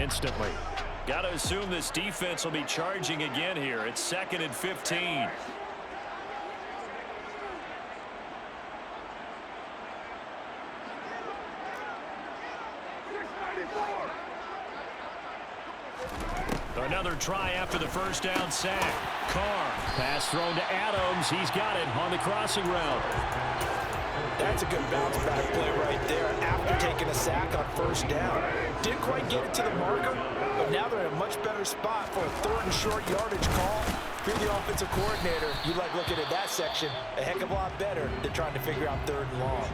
instantly. Got to assume this defense will be charging again here. It's 2nd and 15. Another try after the first down sack. Carr. Pass thrown to Adams. He's got it on the crossing route. That's a good bounce back play right there after taking a sack on first down. Didn't quite get it to the marker, but now they're in a much better spot for a 3rd and short yardage call. If you're the offensive coordinator, you like looking at that section a heck of a lot better than trying to figure out 3rd and long.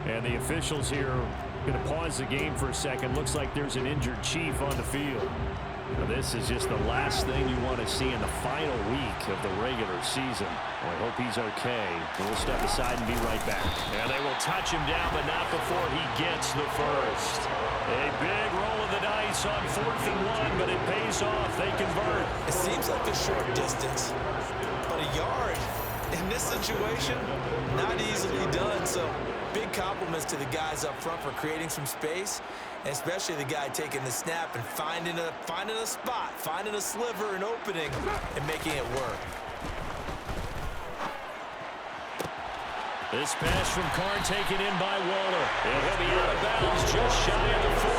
And the officials here are going to pause the game for a second. Looks like there's an injured Chief on the field. Now, this is just the last thing you want to see in the final week of the regular season. Well, I hope he's okay. We'll step aside and be right back. And they will touch him down, but not before he gets the first. A big roll of the dice on 4th and 1, but it pays off. They convert. It seems like a short distance, but a yard in this situation, not easily done. So big compliments to the guys up front for creating some space, and especially the guy taking the snap and finding a spot, finding a sliver, an opening, and making it work. This pass from Carr taken in by Waller. And he'll be out of bounds just shy of the 40.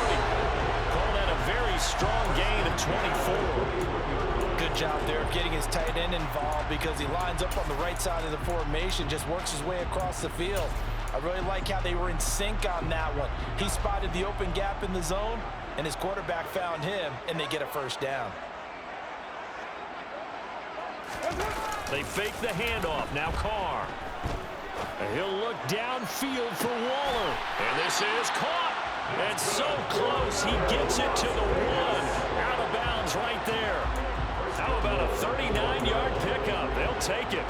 Call that a very strong gain of 24. Good job there of getting his tight end involved because he lines up on the right side of the formation, just works his way across the field. I really like how they were in sync on that one. He spotted the open gap in the zone, and his quarterback found him, and they get a first down. They fake the handoff. Now Carr. He'll look downfield for Waller. And this is caught. And so close. He gets it to the 1. Out of bounds right there. How about a 39-yard pickup? They'll take it.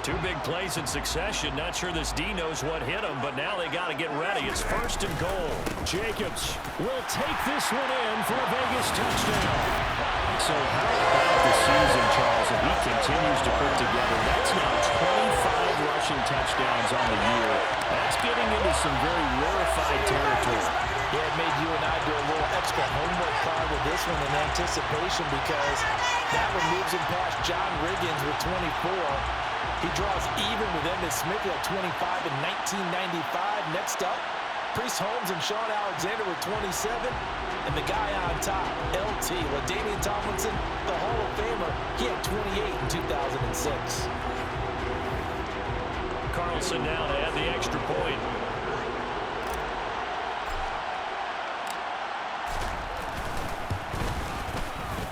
2 big plays in succession. Not sure this D knows what hit him, but now they got to get ready. It's 1st and goal. Jacobs will take this one in for a Vegas touchdown. So how about the season, Charles, and he continues to put together? That's now 25 rushing touchdowns on the year. That's getting into some very rarefied territory. Yeah, it made you and I do a little extra homework prior to this one in anticipation because that one moves him past John Riggins with 24. He draws even with Emmitt Smith at 25 in 1995. Next up, Priest Holmes and Sean Alexander with 27. And the guy on top, LT, LaDainian Tomlinson, the Hall of Famer, he had 28 in 2006. Carlson now to add the extra point.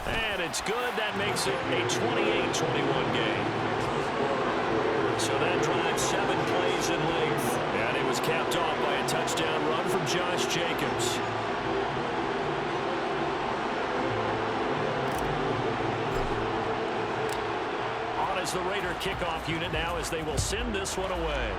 And it's good. That makes it a 28-21 game. So that drive 7 plays in length. And it was capped off by a touchdown run from Josh Jacobs. On as the Raider kickoff unit now as they will send this one away.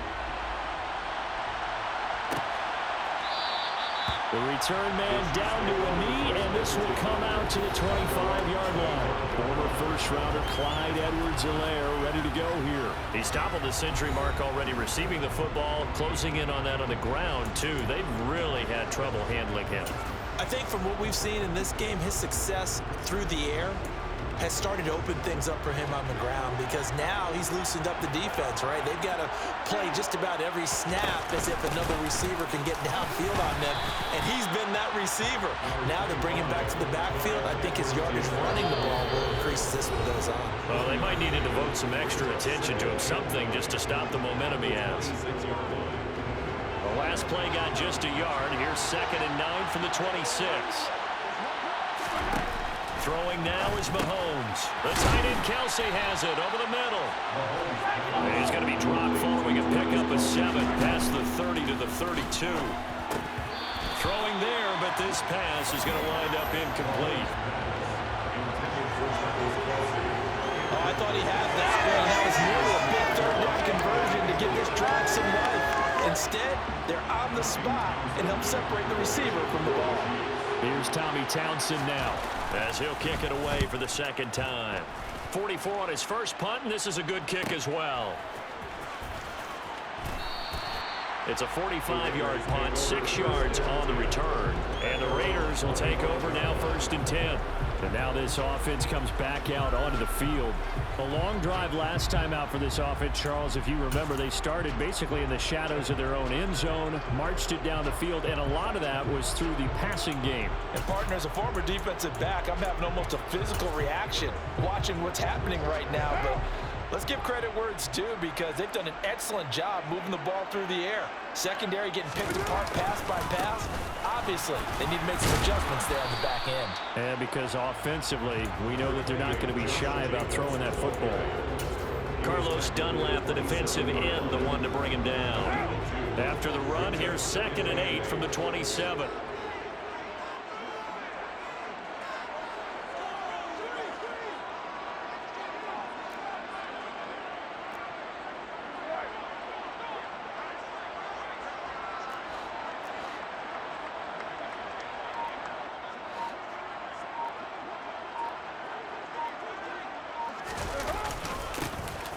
The return man down to a knee, and this will come out to the 25-yard line. Former first-rounder Clyde Edwards-Helaire ready to go here. He's toppled the century mark already, receiving the football, closing in on that on the ground, too. They've really had trouble handling him. I think from what we've seen in this game, his success through the air has started to open things up for him on the ground because now he's loosened up the defense, right? They've got to play just about every snap as if another receiver can get downfield on them, and he's been that receiver. Now to bring him back to the backfield, I think his yardage running the ball will increase as this one goes on. Well, they might need to devote some extra attention to him, something just to stop the momentum he has. The last play got just a yard. Here's 2nd and 9 from the 26. Throwing now is Mahomes. The tight end Kelsey has it over the middle. And he's going to be dropped following a pickup of 7 past the 30 to the 32. Throwing there, but this pass is going to wind up incomplete. Oh, I thought he had that one. That was nearly a big 3rd down conversion to give this drive some life. Instead, they're on the spot and help separate the receiver from the ball. Here's Tommy Townsend now as he'll kick it away for the 2nd time. 44 on his first punt, and this is a good kick as well. It's a 45-yard punt, 6 yards on the return. And the Raiders will take over now for first and 10. And now this offense comes back out onto the field. A long drive last time out for this offense, Charles. If you remember, they started basically in the shadows of their own end zone, marched it down the field, and a lot of that was through the passing game. And partner, as a former defensive back, I'm having almost a physical reaction watching what's happening right now. But let's give credit where it's due, because they've done an excellent job moving the ball through the air. Secondary getting picked apart pass by pass. Obviously, they need to make some adjustments there on the back end. And because offensively, we know that they're not going to be shy about throwing that football. Carlos Dunlap, the defensive end, the one to bring him down. After the run, here's 2nd and 8 from the 27.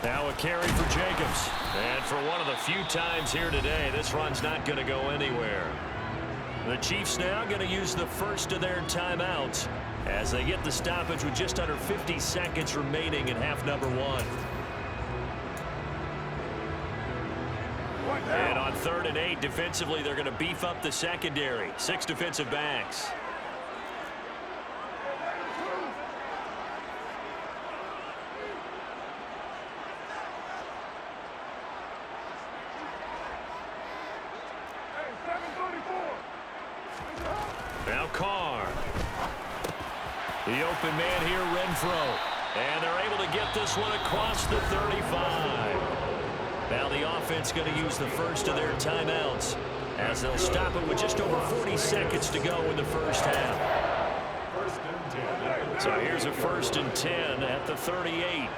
Now a carry for Jacobs. And for one of the few times here today, this run's not going to go anywhere. The Chiefs now going to use the first of their timeouts as they get the stoppage with just under 50 seconds remaining in half number 1. And on 3rd and 8, defensively, they're going to beef up the secondary. 6 defensive backs. Now Carr. The open man here, Renfro. And they're able to get this one across the 35. Now the offense going to use the first of their timeouts as they'll stop it with just over 40 seconds to go in the first half. So here's a 1st and 10 at the 38.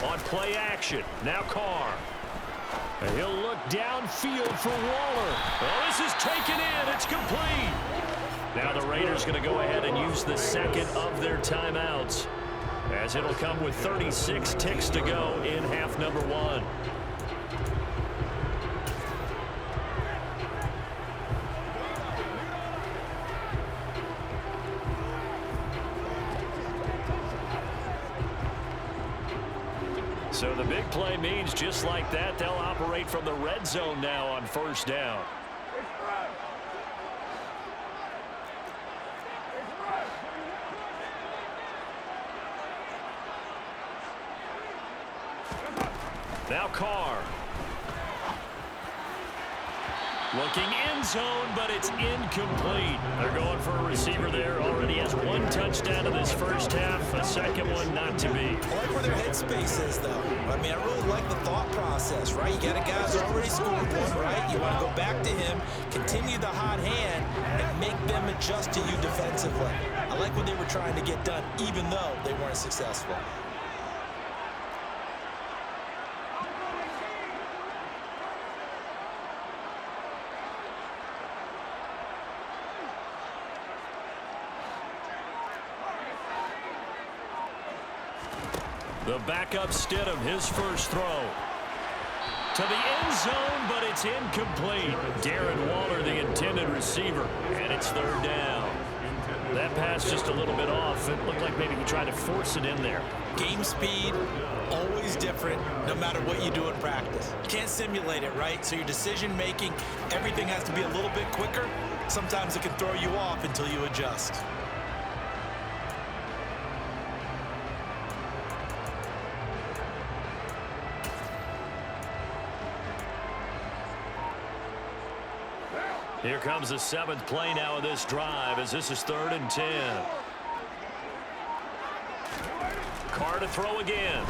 On play action, now Carr. And he'll look downfield for Waller. Oh, this is taken in. It's complete. Now the Raiders going to go ahead and use the second of their timeouts, as it'll come with 36 ticks to go in half number 1. So the big play means just like that, they'll operate from the red zone now on 1st down. Now Carr. Looking end zone, but it's incomplete. They're going for a receiver there. Already has 1 touchdown in this first half. A second one not to be. I like where their headspace is, though. I mean, I really like the thought process, right? You got a guy who's already scored one, right? You want to go back to him, continue the hot hand, and make them adjust to you defensively. I like what they were trying to get done, even though they weren't successful. The backup Stidham, his first throw. To the end zone, but it's incomplete. Darren Waller, the intended receiver, and it's 3rd down. That pass just a little bit off. It looked like maybe he tried to force it in there. Game speed, always different, no matter what you do in practice. You can't simulate it, right? So your decision-making, everything has to be a little bit quicker. Sometimes it can throw you off until you adjust. Here comes the 7th play now of this drive, as this is 3rd and 10. Carr to throw again.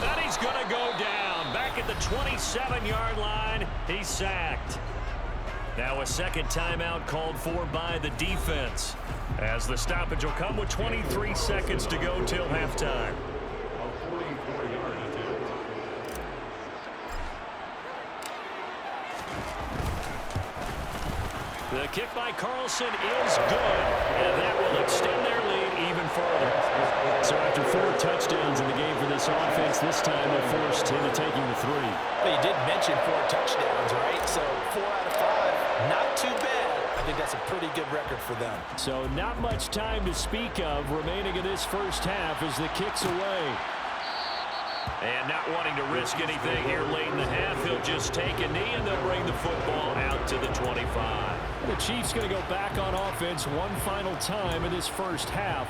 And he's going to go down. Back at the 27-yard line, he's sacked. Now a second timeout called for by the defense, as the stoppage will come with 23 seconds to go till halftime. The kick by Carlson is good, and that will extend their lead even further. So after 4 touchdowns in the game for this offense, this time they're forced into taking the 3. Well, you did mention 4 touchdowns, right? So 4 out of 5, not too bad. I think that's a pretty good record for them. So not much time to speak of remaining in this first half as the kick's away. And not wanting to risk anything here late in the half, he'll just take a knee and they'll bring the football out to the 25. The Chiefs going to go back on offense one final time in this first half.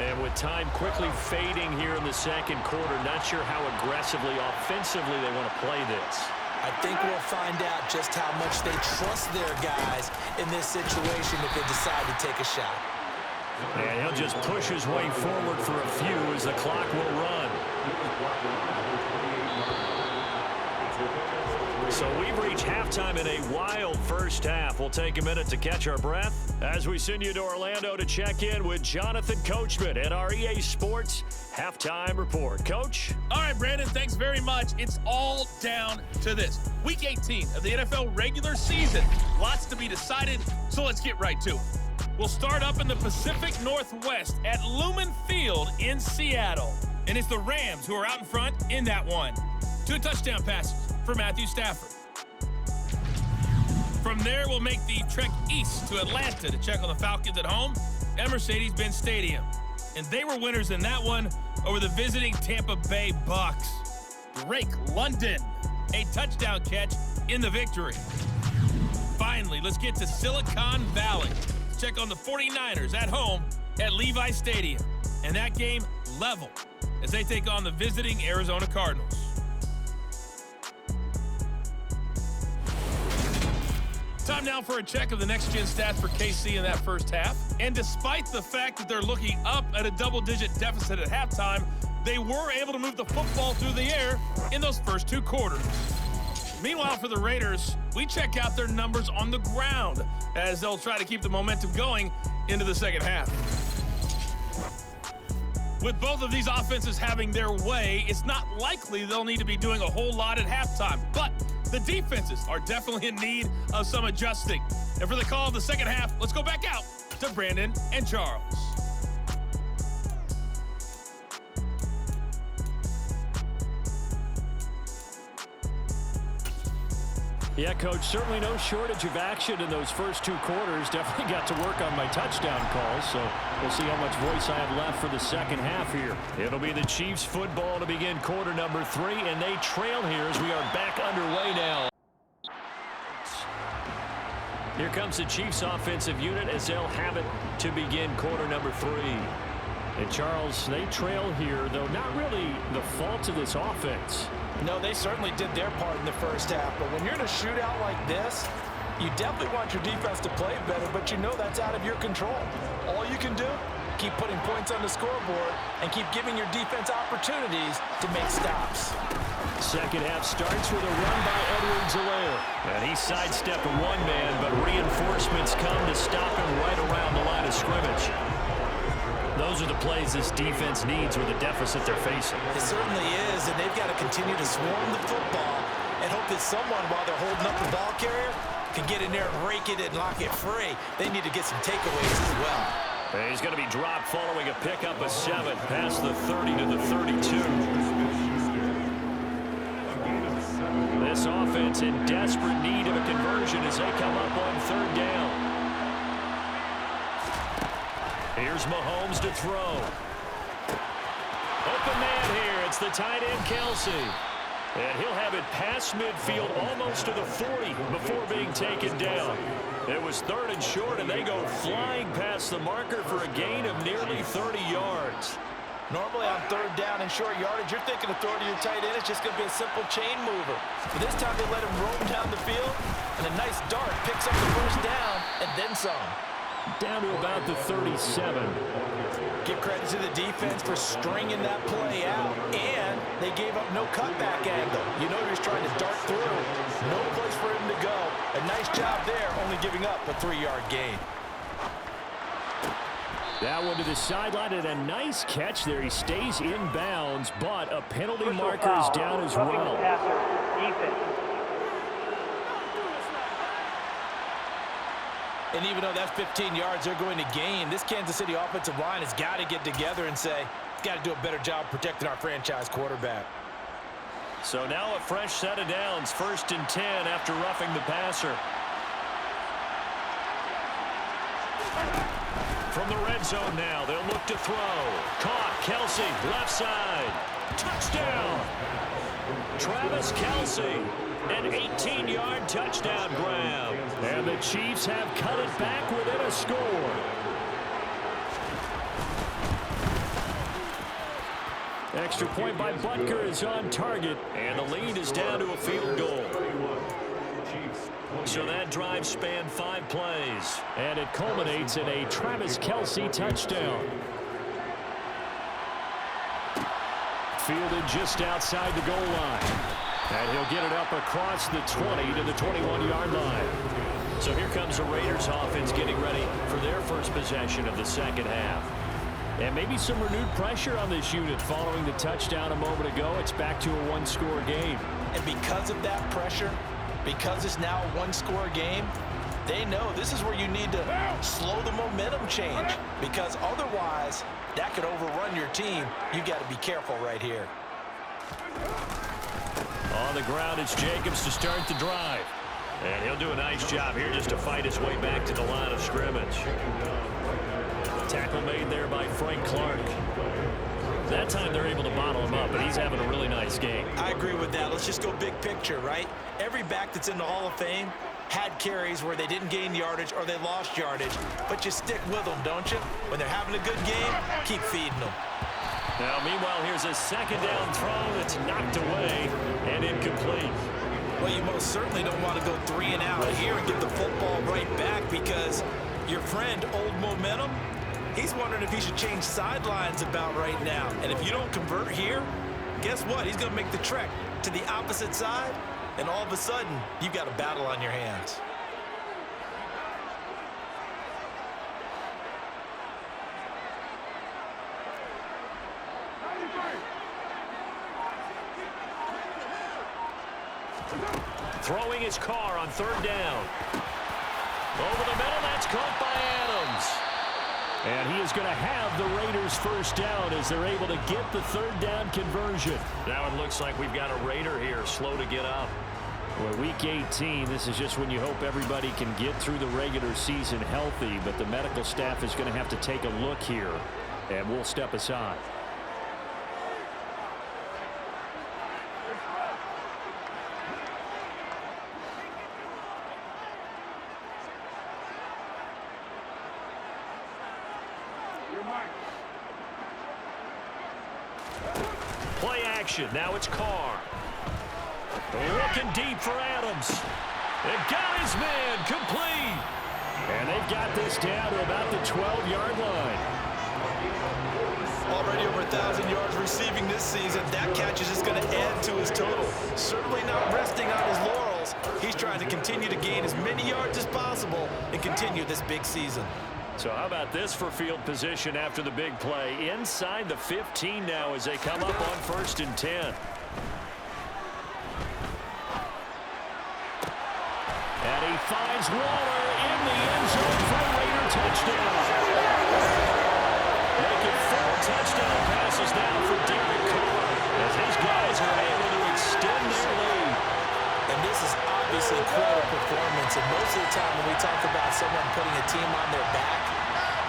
And with time quickly fading here in the second quarter, not sure how aggressively, offensively they want to play this. I think we'll find out just how much they trust their guys in this situation if they decide to take a shot. And he'll just push his way forward for a few as the clock will run. So we've reached halftime in a wild first half. We'll take a minute to catch our breath as we send you to Orlando to check in with Jonathan Coachman at our EA Sports Halftime Report. Coach? All right, Brandon, thanks very much. It's all down to this. Week 18 of the NFL regular season. Lots to be decided, so let's get right to it. We'll start up in the Pacific Northwest at Lumen Field in Seattle. And it's the Rams who are out in front in that one. 2 touchdown passes for Matthew Stafford. From there, we'll make the trek east to Atlanta to check on the Falcons at home at Mercedes-Benz Stadium. And they were winners in that one over the visiting Tampa Bay Bucks. Drake London, a touchdown catch in the victory. Finally, let's get to Silicon Valley. Check on the 49ers at home at Levi Stadium. And that game level as they take on the visiting Arizona Cardinals. Time now for a check of the next-gen stats for KC in that first half. And despite the fact that they're looking up at a double-digit deficit at halftime, they were able to move the football through the air in those first 2 quarters. Meanwhile, for the Raiders, we check out their numbers on the ground as they'll try to keep the momentum going into the second half. With both of these offenses having their way, it's not likely they'll need to be doing a whole lot at halftime. But the defenses are definitely in need of some adjusting. And for the call of the second half, let's go back out to Brandon and Charles. Yeah, Coach, certainly no shortage of action in those first 2 quarters. Definitely got to work on my touchdown calls, so we'll see how much voice I have left for the second half here. It'll be the Chiefs football to begin quarter number 3, and they trail here as we are back underway now. Here comes the Chiefs offensive unit as they'll have it to begin quarter number 3. And Charles, they trail here, though not really the fault of this offense. No, they certainly did their part in the first half, but when you're in a shootout like this, you definitely want your defense to play better, but you know that's out of your control. All you can do, keep putting points on the scoreboard and keep giving your defense opportunities to make stops. Second half starts with a run by Edwards-Helaire. And he sidestepped a one-man, but reinforcements come to stop him right around the line of scrimmage. Those are the plays this defense needs with the deficit they're facing. It certainly is, and they've got to continue to swarm the football and hope that someone, while they're holding up the ball carrier, can get in there and rake it and lock it free. They need to get some takeaways as well. And he's going to be dropped following a pickup of 7 past the 30 to the 32. This offense in desperate need of a conversion as they come up on 3rd down. Here's Mahomes to throw. Open man here. It's the tight end, Kelsey. And he'll have it past midfield almost to the 40 before being taken down. It was 3rd and short, and they go flying past the marker for a gain of nearly 30 yards. Normally on 3rd down and short yardage, you're thinking of throwing to your tight end. It's just going to be a simple chain mover. But this time they let him roam down the field, and a nice dart picks up the first down and then some. Down to about the 37. Give credit to the defense for stringing that play out, and they gave up no cutback angle. You know he was trying to dart through. No place for him to go. A nice job there, only giving up a 3-yard gain. That one to the sideline, and a nice catch there. He stays in bounds, but a penalty marker is down as well. And even though that's 15 yards they're going to gain, this Kansas City offensive line has got to get together and say, got to do a better job protecting our franchise quarterback. So now a fresh set of downs, 1st and 10 after roughing the passer. From the red zone now, they'll look to throw. Caught, Kelsey, left side. Touchdown! Travis Kelsey, an 18-yard touchdown grab. And the Chiefs have cut it back within a score. Extra point by Butker is on target, and the lead is down to a field goal. So that drive spanned 5 plays, and it culminates in a Travis Kelsey touchdown. Fielded just outside the goal line, and he'll get it up across the 20 to the 21-yard line. So here comes the Raiders offense getting ready for their first possession of the second half. And maybe some renewed pressure on this unit following the touchdown a moment ago. It's back to a 1-score game. And because of that pressure, because it's now a 1-score game, they know this is where you need to slow the momentum change, because otherwise that could overrun your team. You got to be careful right here. On the ground, it's Jacobs to start the drive. And he'll do a nice job here just to fight his way back to the line of scrimmage. Tackle made there by Frank Clark. That time they're able to bottle him up, but he's having a really nice game. I agree with that. Let's just go big picture, right? Every back that's in the Hall of Fame had carries where they didn't gain yardage or they lost yardage, but you stick with them, don't you? When they're having a good game, keep feeding them. Now, meanwhile, here's a second down throw that's knocked away and incomplete. Well, you most certainly don't want to go 3 and out here and get the football right back, because your friend, Old Momentum, he's wondering if he should change sidelines about right now. And if you don't convert here, guess what? He's going to make the trek to the opposite side, and all of a sudden, you've got a battle on your hands. Throwing his car on 3rd down. Over the middle, that's caught by Adams. And he is going to have the Raiders first down as they're able to get the 3rd down conversion. Now it looks like we've got a Raider here, slow to get up. Well, week 18, this is just when you hope everybody can get through the regular season healthy, but the medical staff is going to have to take a look here, and we'll step aside. Play action. Now it's Carr. Looking deep for Adams. And got his man complete. And they've got this down to about the 12-yard line. Already over 1,000 yards receiving this season. That catch is just going to add to his total. Certainly not resting on his laurels. He's trying to continue to gain as many yards as possible and continue this big season. So how about this for field position after the big play? Inside the 15 now as they come up on 1st and 10. And he finds Waller in the end zone for a Raider touchdown. Making 4 touchdown passes now for Derek Carr as his guys are able to extend their lead. And this is obviously quite a performance. And most of the time when we talk about someone putting a team on their back,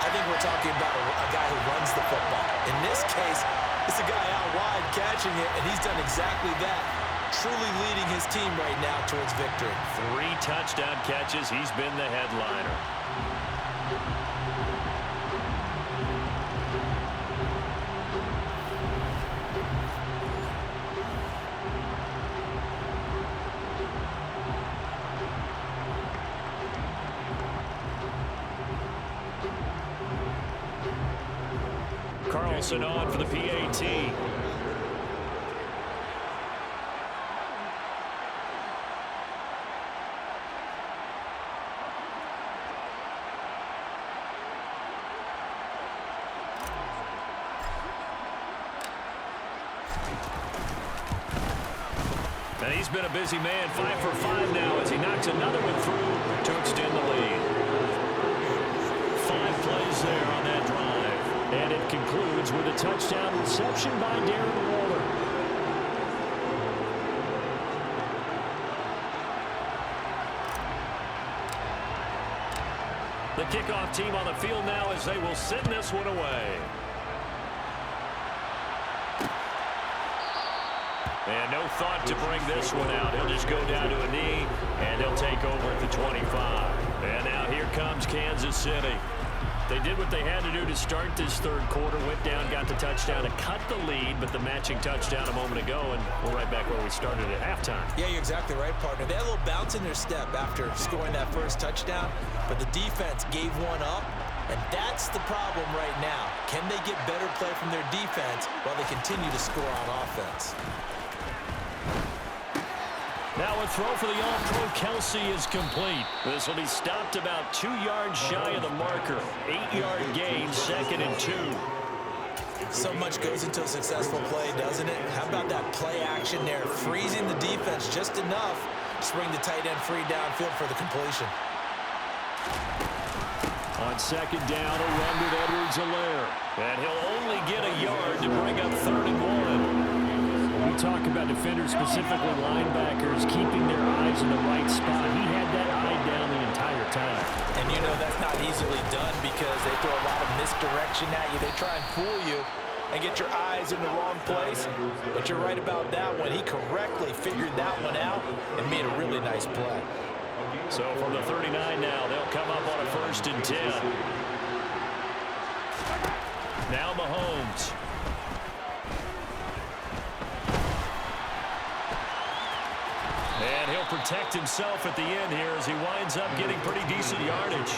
I think we're talking about a guy who runs the football. In this case, it's a guy out wide catching it, and he's done exactly that, truly leading his team right now towards victory. 3 touchdown catches. He's been the headliner. Carlson on for the PAT. And he's been a busy man, 5 for 5 now as he knocks another one through to extend the lead. plays there on that drive. And it concludes with a touchdown reception by Darren Waller. The kickoff team on the field now as they will send this one away. And no thought to bring this one out. He'll just go down to a knee, and they'll take over at the 25. And now here comes Kansas City. They did what they had to do to start this third quarter, went down, got the touchdown to cut the lead, but the matching touchdown a moment ago, and we're right back where we started at halftime. Yeah, you're exactly right, partner. They had a little bounce in their step after scoring that first touchdown, but the defense gave one up, and that's the problem right now. Can they get better play from their defense while they continue to score on offense? Now a throw for the All-Pro Kelsey is complete. This will be stopped about 2 yards shy of the marker. 8-yard gain, 2nd and 2. So much goes into a successful play, doesn't it? How about that play action there, freezing the defense just enough to bring the tight end free downfield for the completion. On 2nd down, a run with Edwards-Helaire. And he'll only get a yard to bring up 3rd and 1. We talk about defenders, specifically linebackers, keeping their eyes in the right spot. He had that eye down the entire time. And you know that's not easily done because they throw a lot of misdirection at you. They try and fool you and get your eyes in the wrong place. But you're right about that one. He correctly figured that one out and made a really nice play. So from the 39 now, they'll come up on a 1st and 10. Now Mahomes. And he'll protect himself at the end here as he winds up getting pretty decent yardage.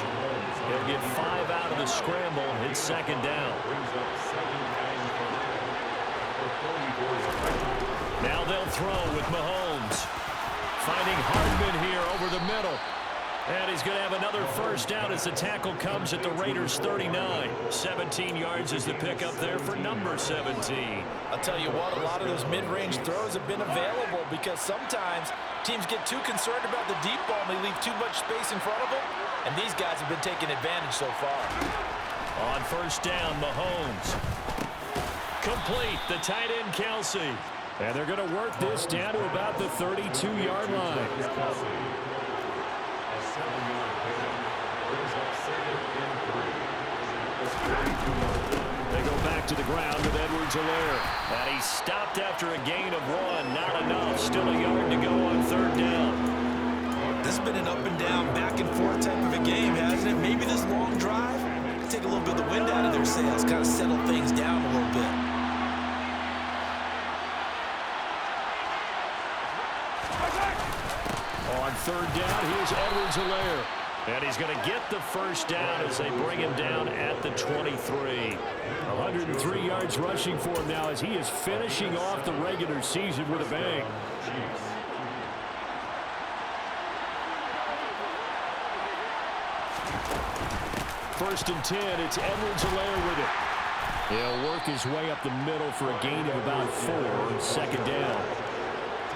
He'll get 5 out of the scramble. It's 2nd down. Now they'll throw with Mahomes. Finding Hardman here over the middle. And he's going to have another 1st down as the tackle comes at the Raiders' 39. 17 yards is the pickup there for number 17. I'll tell you what, a lot of those mid-range throws have been available because sometimes teams get too concerned about the deep ball and they leave too much space in front of them. And these guys have been taking advantage so far. On 1st down, Mahomes. Complete, the tight end Kelsey. And they're going to work this down to about the 32-yard line. They go back to the ground with Edwards-Helaire. And he's stopped after a gain of 1. Not enough. Still a yard to go on 3rd down. This has been an up and down, back and forth type of a game, hasn't it? Maybe this long drive take a little bit of the wind out of their sails, kind of settle things down a little bit. On 3rd down, here's Edwards-Helaire. And he's going to get the 1st down as they bring him down at the 23. 103 yards rushing for him now as he is finishing off the regular season with a bang. First and 10, it's Edwards-Helaire with it. He'll work his way up the middle for a gain of about 4 on 2nd down.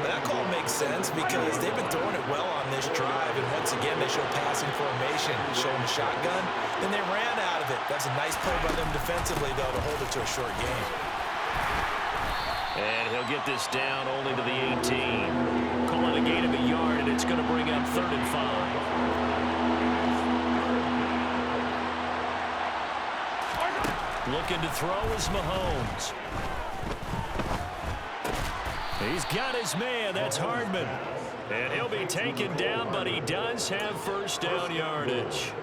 That call makes sense because they've been throwing it well on this drive, and once again they show passing formation, showing the shotgun, then they ran out of it. That's a nice play by them defensively, though, to hold it to a short gain. And he'll get this down only to the 18. Calling a gain of a yard, and it's going to bring up 3rd and 5. Looking to throw is Mahomes. He's got his man. That's Hardman. And he'll be taken down, but he does have 1st down yardage.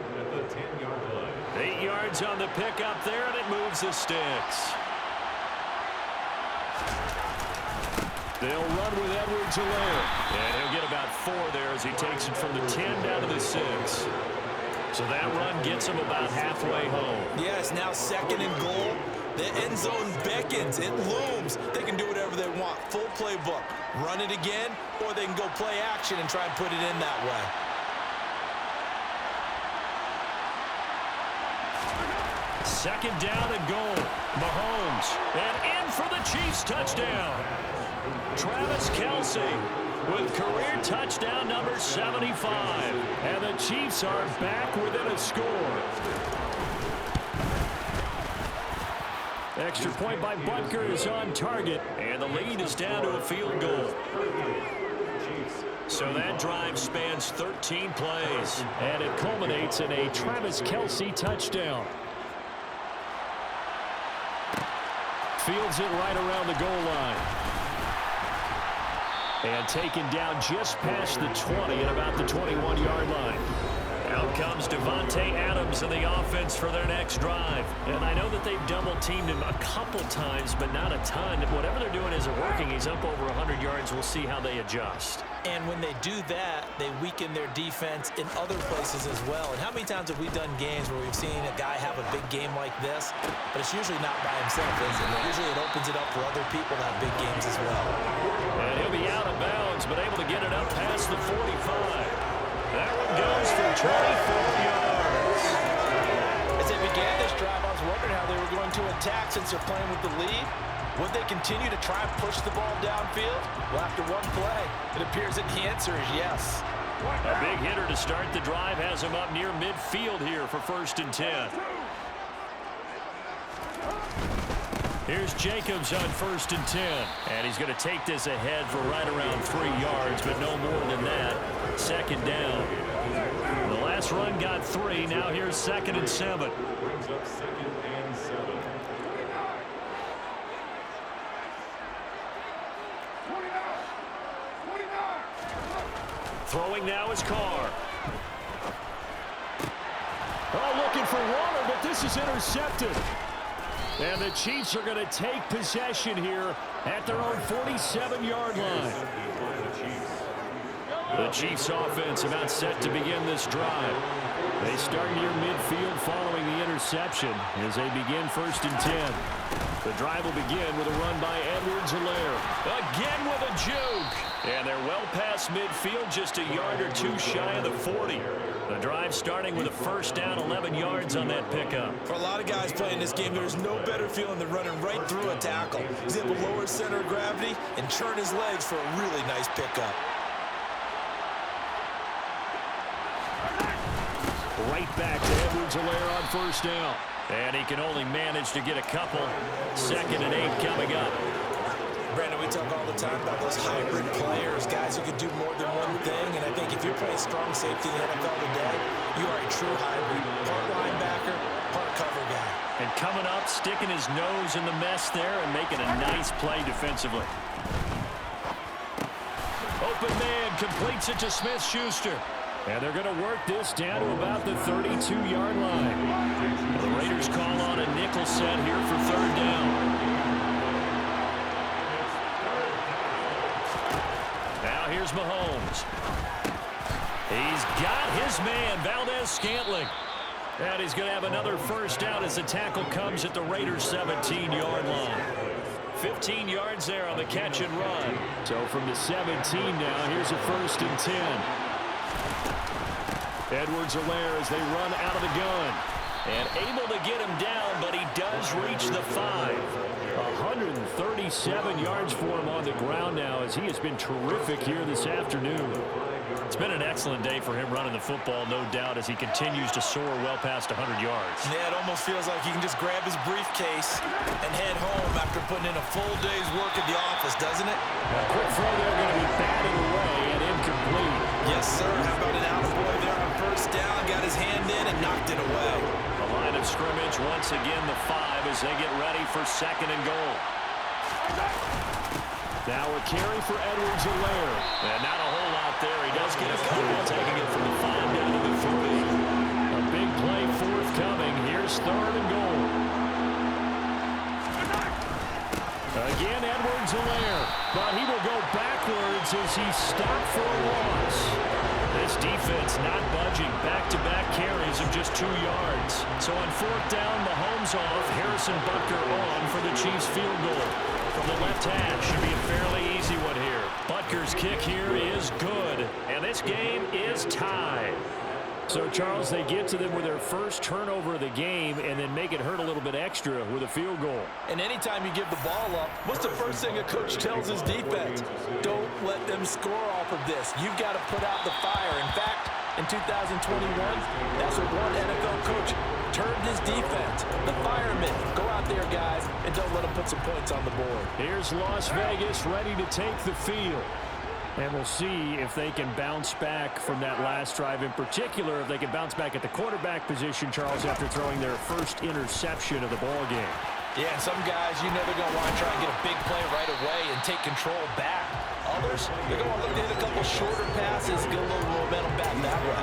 8 yards on the pickup there, and it moves the sticks. They'll run with Edwards-Helaire. And he'll get about 4 there as he takes it from the 10 down to the 6. So that run gets him about halfway home. Yes, now 2nd and goal. The end zone beckons. It looms. They can do whatever they want. Full playbook. Run it again, or they can go play action and try and put it in that way. Second down and goal. Mahomes. And in for the Chiefs touchdown. Travis Kelce with career touchdown number 75. And the Chiefs are back within a score. Extra point by Butker is on target, and the lead is down to a field goal. So that drive spans 13 plays, and it culminates in a Travis Kelce touchdown. Fields it right around the goal line. And taken down just past the 20 at about the 21-yard line. Out comes Devontae Adams in the offense for their next drive. And I know that they've double-teamed him a couple times, but not a ton. Whatever they're doing isn't working. He's up over 100 yards. We'll see how they adjust. And when they do that, they weaken their defense in other places as well. And how many times have we done games where we've seen a guy have a big game like this, but it's usually not by himself, is it? Usually it opens it up for other people to have big games as well. And he'll be out of bounds, but able to get it up past the 45. That one goes for 24 yards. As they began this drive, I was wondering how they were going to attack since they're playing with the lead. Would they continue to try and push the ball downfield? Well, after one play, it appears that the answer is yes. A big hitter to start the drive has him up near midfield here for 1st and 10. Here's Jacobs on 1st and 10. And he's going to take this ahead for right around 3 yards, but no more than that. 2nd down. The last run got 3. Now here's 2nd and 7. Throwing now is Carr. Oh, looking for Waller, but this is intercepted. And the Chiefs are going to take possession here at their own 47-yard line. The Chiefs offense about set to begin this drive. They start near midfield following the interception as they begin 1st and 10. The drive will begin with a run by Edwards-Helaire. Again with a juke. And they're well past midfield, just a yard or two shy of the 40. The drive starting with a 1st down, 11 yards on that pickup. For a lot of guys playing this game, there's no better feeling than running right through a tackle. He's able to lower center of gravity and turn his legs for a really nice pickup. Right back to Edwards-Helaire on 1st down. And he can only manage to get a couple. 2nd and 8 coming up. Brandon, we talk all the time about those hybrid players, guys who can do more than one thing. And I think if you're playing strong safety in the NFL today, you are a true hybrid. Part linebacker, part cover guy. And coming up, sticking his nose in the mess there and making a nice play defensively. Open man completes it to Smith-Schuster. And they're going to work this down to about the 32-yard line. The Raiders call on a nickel set here for 3rd down. Now here's Mahomes. He's got his man, Valdez-Scantling. And he's going to have another 1st down as the tackle comes at the Raiders' 17-yard line. 15 yards there on the catch and run. So from the 17 now, here's a 1st and 10. Edwards-Helaire as they run out of the gun. And able to get him down, but he does reach the 5. 137 yards for him on the ground now as he has been terrific here this afternoon. It's been an excellent day for him running the football, no doubt, as he continues to soar well past 100 yards. Yeah, it almost feels like he can just grab his briefcase and head home after putting in a full day's work at the office, doesn't it? A quick throw there going to be batted away and incomplete. Yes, sir. How about an out-of-boy there on 1st down? Got his hand in and knocked it away. A line of scrimmage, once again the 5 as they get ready for 2nd and goal. Now a carry for Edwards-Helaire. And not a whole lot there. He does get a couple, taking it from the 5 down to the 3. A big play forthcoming. Here's 3rd and goal. Again, Edwards-Helaire. But he will go backwards as he's stopped for a loss. This defense not budging. Back-to-back carries of just 2 yards. So on 4th down, Mahomes off. Harrison Butker on for the Chiefs field goal. From the left hash, should be a fairly easy one here. Butker's kick here is good. And this game is tied. So, Charles, they get to them with their first turnover of the game and then make it hurt a little bit extra with a field goal. And anytime you give the ball up, what's the first thing a coach tells his defense? Don't let them score off of this. You've got to put out the fire. In fact, In 2021, that's what one NFL coach termed his defense. The firemen. Go out there, guys, and don't let them put some points on the board. Here's Las Vegas ready to take the field. And we'll see if they can bounce back from that last drive. In particular, if they can bounce back at the quarterback position, Charles, after throwing their first interception of the ball game. Yeah, some guys, you know they're going to want to try and get a big play right away and take control back. Others, they're going to look to hit a couple shorter passes, get a little momentum back that way.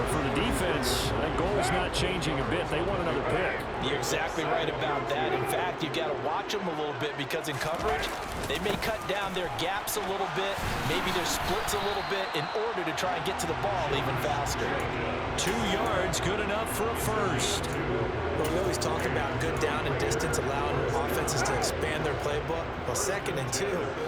But for the defense, that goal's not changing a bit. They want another pick. You're exactly right about that. In fact, you've got to watch them a little bit because in coverage, they may cut down their gaps a little bit, maybe their splits a little bit in order to try and get to the ball even faster. 2 yards, good enough for a first. Well, we always talk about good down and distance, allowing offenses to expand their playbook. Well, 2nd and 2,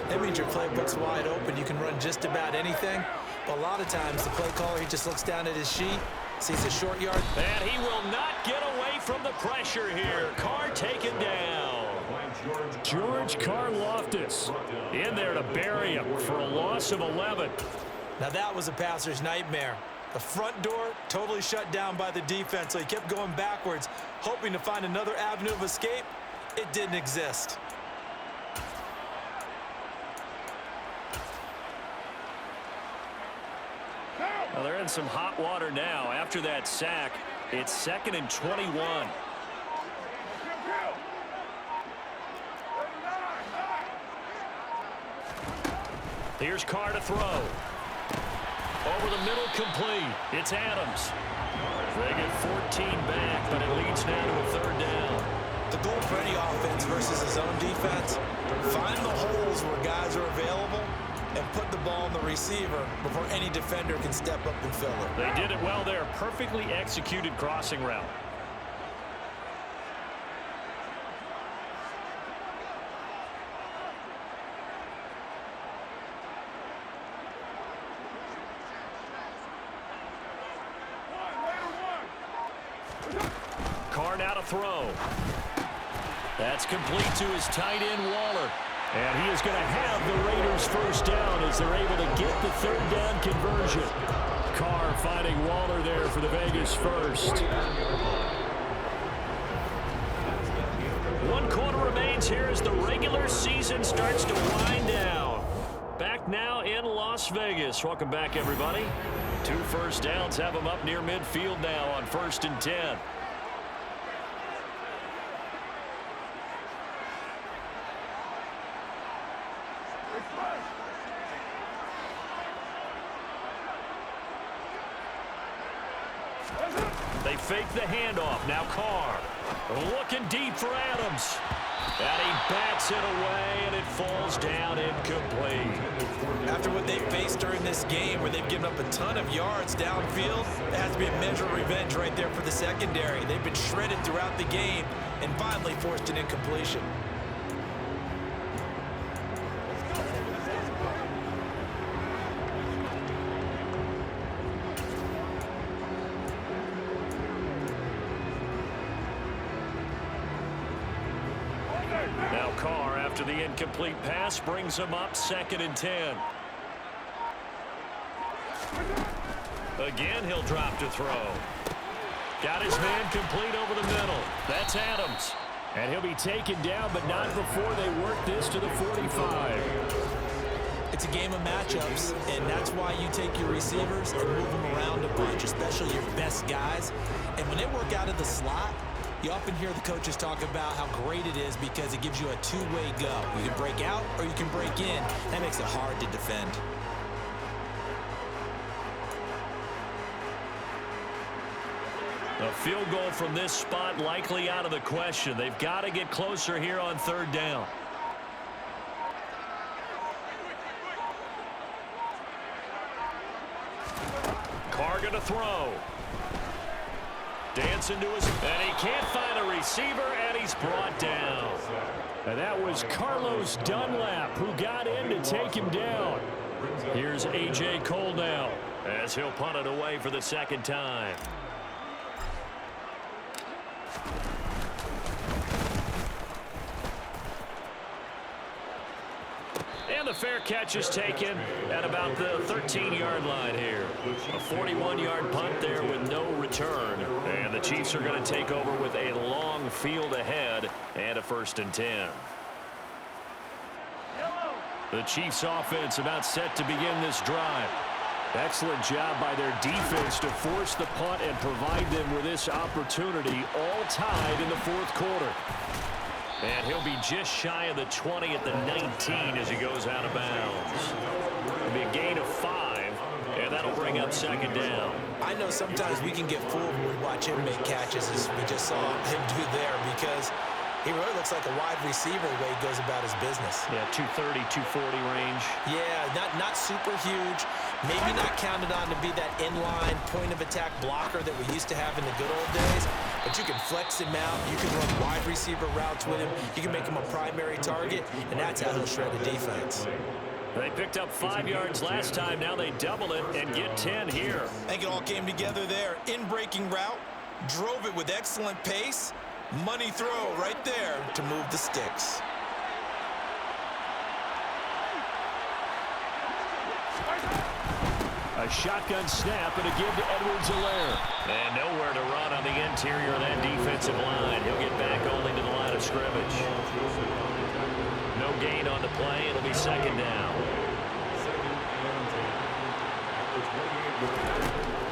that means your playbook's wide open. You can run just about anything. But a lot of times, the play caller, he just looks down at his sheet, sees a short yard. And he will not get away from the pressure here. Carr taken down. George Karlaftis in there to bury him for a loss of 11. Now, that was a passer's nightmare. The front door totally shut down by the defense, so he kept going backwards, hoping to find another avenue of escape. It didn't exist. Well, they're in some hot water now. After that sack, it's 2nd and 21. Here's Carr to throw. Over the middle, complete. It's Adams. They get 14 back, but it leads now to a 3rd down. The goal for any offense versus his own defense, find the holes where guys are available and put the ball on the receiver before any defender can step up and fill it. They did it well there. Perfectly executed crossing route. Carr now to throw. That's complete to his tight end, Waller. And he is going to have the Raiders first down as they're able to get the 3rd down conversion. Carr finding Waller there for the Vegas first. 1 quarter remains here as the regular season starts to wind down. Back now in Las Vegas. Welcome back, everybody. 2 first downs have them up near midfield now on 1st and 10. They fake the handoff. Now Carr looking deep for Adams. And he bats it away, and it falls down incomplete. After what they faced during this game where they've given up a ton of yards downfield, there has to be a measure of revenge right there for the secondary. They've been shredded throughout the game and finally forced an incompletion. Now Carr, after the incomplete pass, brings him up 2nd and 10. Again, he'll drop to throw. Got his man complete over the middle. That's Adams. And he'll be taken down, but not before they work this to the 45. It's a game of matchups, and that's why you take your receivers and move them around a bunch, especially your best guys. And when they work out of the slot, you often hear the coaches talk about how great it is because it gives you a two-way go. You can break out or you can break in. That makes it hard to defend. A field goal from this spot likely out of the question. They've got to get closer here on 3rd down. Carr going to throw. Dancing to his, and he can't find a receiver, and he's brought down. And that was Carlos Dunlap who got in to take him down. Here's A.J. Cole now as he'll punt it away for the 2nd time. And the fair catch is taken at about the 13-yard line here. A 41-yard punt there with no return. And the Chiefs are going to take over with a long field ahead and a 1st and 10. The Chiefs offense about set to begin this drive. Excellent job by their defense to force the punt and provide them with this opportunity, all tied in the 4th quarter. And he'll be just shy of the 20 at the 19 as he goes out of bounds. It'll be a gain of 5, and that'll bring up 2nd down. I know sometimes we can get fooled when we watch him make catches, as we just saw him do there, because he really looks like a wide receiver the way he goes about his business. Yeah, 230, 240 range. Yeah, not super huge. Maybe not counted on to be that inline point-of-attack blocker that we used to have in the good old days. But you can flex him out. You can run wide receiver routes with him. You can make him a primary target, and that's how he'll shred the defense. They picked up 5 yards last time. Now they double it and get 10 here. I think it all came together there. In-breaking route, drove it with excellent pace. Money throw right there to move the sticks. A shotgun snap and a give to Edwards-Helaire. And nowhere to run on the interior of that defensive line. He'll get back only to the line of scrimmage. No gain on the play. It'll be 2nd down.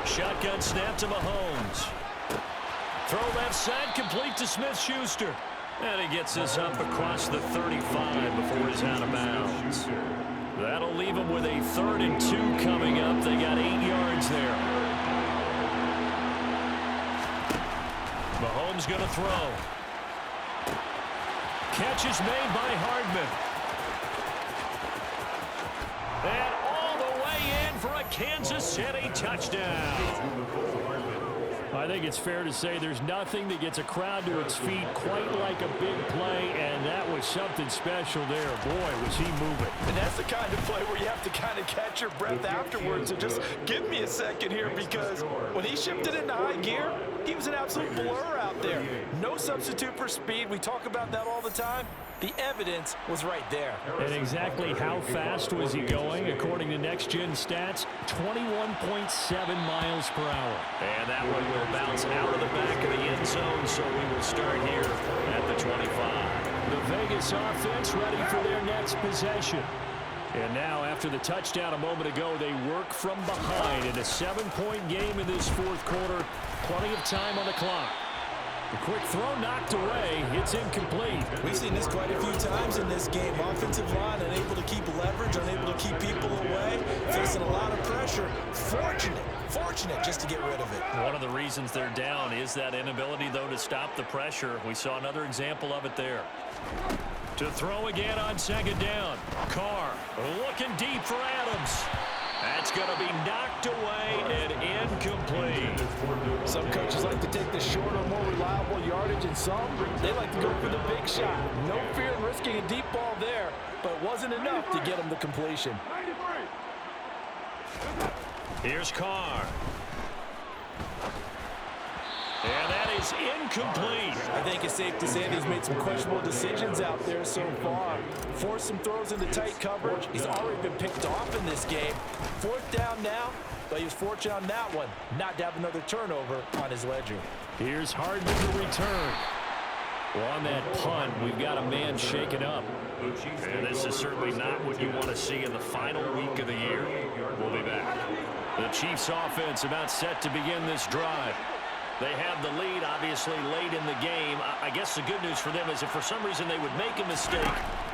Shotgun snap to Mahomes. Throw left side, complete to Smith-Schuster. And he gets this up across the 35 before he's out of bounds. That'll leave him with a 3rd and 2 coming up. They got 8 yards there. Mahomes going to throw. Catch is made by Hardman. And all the way in for a Kansas City touchdown. I think it's fair to say there's nothing that gets a crowd to its feet quite like a big play, and that was something special there. Boy, was he moving. And that's the kind of play where you have to kind of catch your breath afterwards and just give me a second here, because when he shifted into high gear, he was an absolute blur out there. No substitute for speed. We talk about that all the time. The evidence was right there. And exactly how fast was he going? According to Next Gen Stats, 21.7 miles per hour. And that one will bounce out of the back of the end zone, so we will start here at the 25. The Vegas offense ready for their next possession. And now, after the touchdown a moment ago, they work from behind in a 7-point game in this 4th quarter. Plenty of time on the clock. The quick throw knocked away. It's incomplete. We've seen this quite a few times in this game. Offensive line unable to keep leverage, unable to keep people away, facing a lot of pressure. Fortunate just to get rid of it. One of the reasons they're down is that inability, though, to stop the pressure. We saw another example of it there. To throw again on 2nd down. Carr looking deep for Adams. That's going to be knocked away and incomplete. Some coaches like to take the shorter, more reliable yardage, and some, they like to go for the big shot. No fear in risking a deep ball there, but it wasn't enough to get him the completion. Here's Carr. And that is incomplete. I think it's safe to say that he's made some questionable decisions out there so far. Forced some throws into tight coverage. He's already been picked off in this game. 4th down now, but he was fortunate on that one not to have another turnover on his ledger. Here's Hardman to return. Well, on that punt, we've got a man shaken up. And this is certainly not what you want to see in the final week of the year. We'll be back. The Chiefs offense about set to begin this drive. They have the lead, obviously, late in the game. I guess the good news for them is if for some reason they would make a mistake,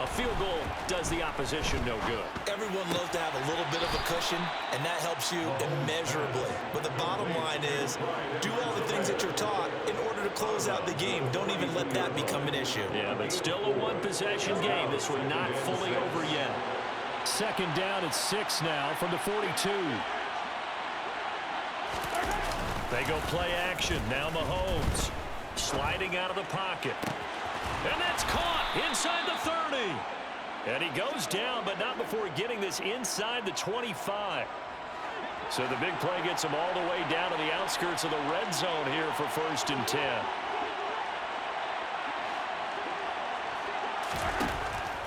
a field goal does the opposition no good. Everyone loves to have a little bit of a cushion, and that helps you immeasurably. But the bottom line is, do all the things that you're taught in order to close out the game. Don't even let that become an issue. Yeah, but still a one-possession game. This one not fully over yet. 2nd down at 6 now from the 42. They go play action. Now Mahomes sliding out of the pocket. And that's caught inside the 30. And he goes down, but not before getting this inside the 25. So the big play gets him all the way down to the outskirts of the red zone here for 1st and 10.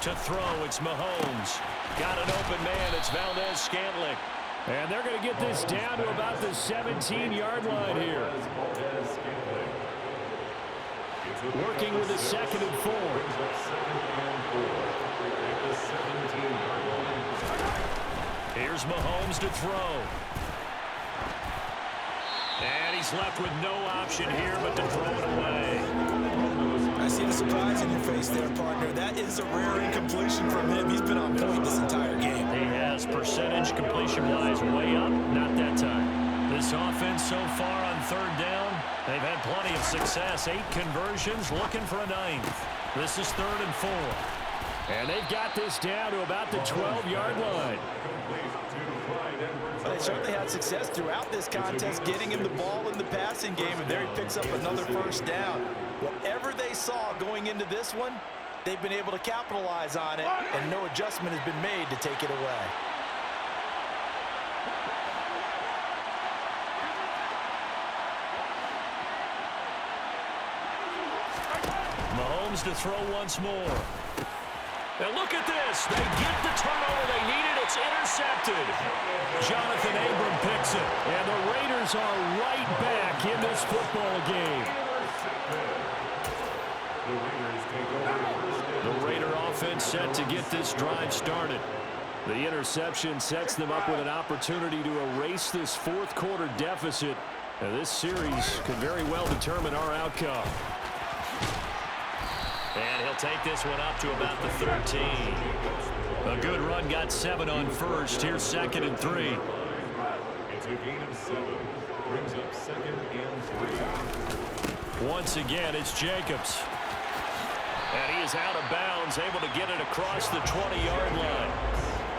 To throw, it's Mahomes. Got an open man, it's Valdez-Scantling. And they're going to get this down to about the 17-yard line here. Working with a 2nd and 4. Here's Mahomes to throw. And he's left with no option here but to throw it away. I see the surprise in your face there, partner. That is a rare incompletion from him. He's been on point this entire game. He has percentage completion-wise way up. Not that time. This offense so far on 3rd down, they've had plenty of success. 8 conversions, looking for a 9th. This is 3rd and 4. And they've got this down to about the 12-yard line. They certainly had success throughout this contest, getting him the ball in the passing game, and there he picks up another 1st down. Whatever they saw going into this one, they've been able to capitalize on it, and no adjustment has been made to take it away. Mahomes to throw once more. And look at this. They get the turnover they needed. It's intercepted. Jonathan Abram picks it. And the Raiders are right back in this football game. The Raider offense set to get this drive started. The interception sets them up with an opportunity to erase this 4th quarter deficit. And this series could very well determine our outcome. And he'll take this one up to about the 13. A good run, got 7 on 1st. Here's 2nd and 3. It's a gain of 7. Brings up 2nd and 3. Once again, it's Jacobs. And he is out of bounds, able to get it across the 20-yard line.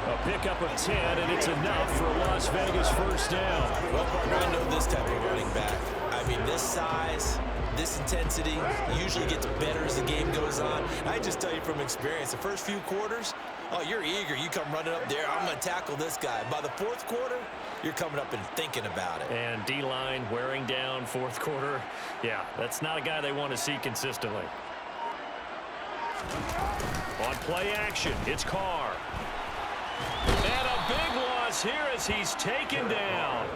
A pickup of 10, and it's enough for a Las Vegas 1st down. Well, partner, I know this type of running back. I mean, this size, this intensity usually gets better as the game goes on. I just tell you from experience, the first few quarters, oh, you're eager. You come running up there, I'm going to tackle this guy. By the 4th quarter, you're coming up and thinking about it. And D-line wearing down 4th quarter. Yeah, that's not a guy they want to see consistently. On play action, it's Carr. And a big loss here as he's taken down.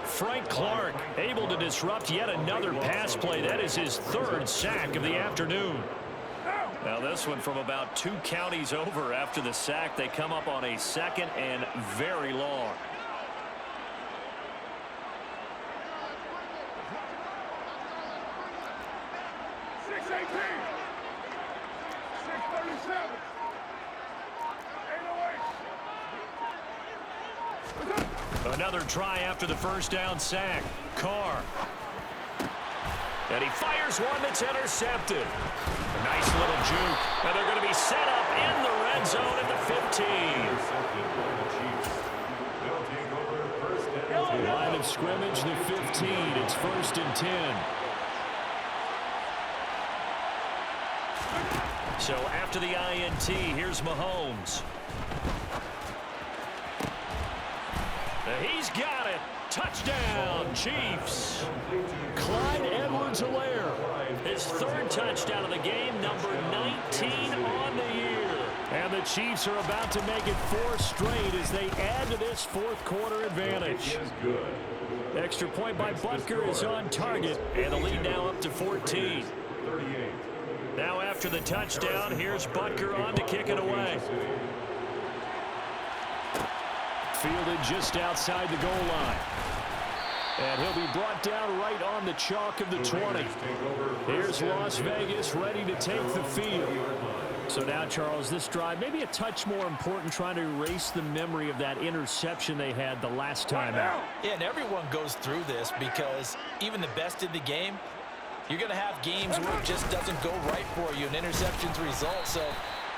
Frank Clark able to disrupt yet another pass play. That is his 3rd sack of the afternoon. Now this one from about 2 counties over after the sack. They come up on a 2nd and very long. Another try after the 1st down sack. Carr. And he fires one that's intercepted. A nice little juke. And they're going to be set up in the red zone at the 15. Line of scrimmage, the 15. It's 1st and 10. So after the INT, here's Mahomes. He's got it. Touchdown, Chiefs. Clyde Edwards-Helaire, his 3rd touchdown of the game, number 19 on the year. And the Chiefs are about to make it 4 straight as they add to this 4th quarter advantage. Extra point by Butker is on target, and the lead now up to 14. Now after the touchdown, here's Butker on to kick it away. Fielded just outside the goal line. And he'll be brought down right on the chalk of the 20. Here's Las Vegas ready to take the field. So now, Charles, this drive maybe a touch more important, trying to erase the memory of that interception they had the last time out. Yeah, and everyone goes through this because even the best in the game, you're going to have games where it just doesn't go right for you, and interceptions result. So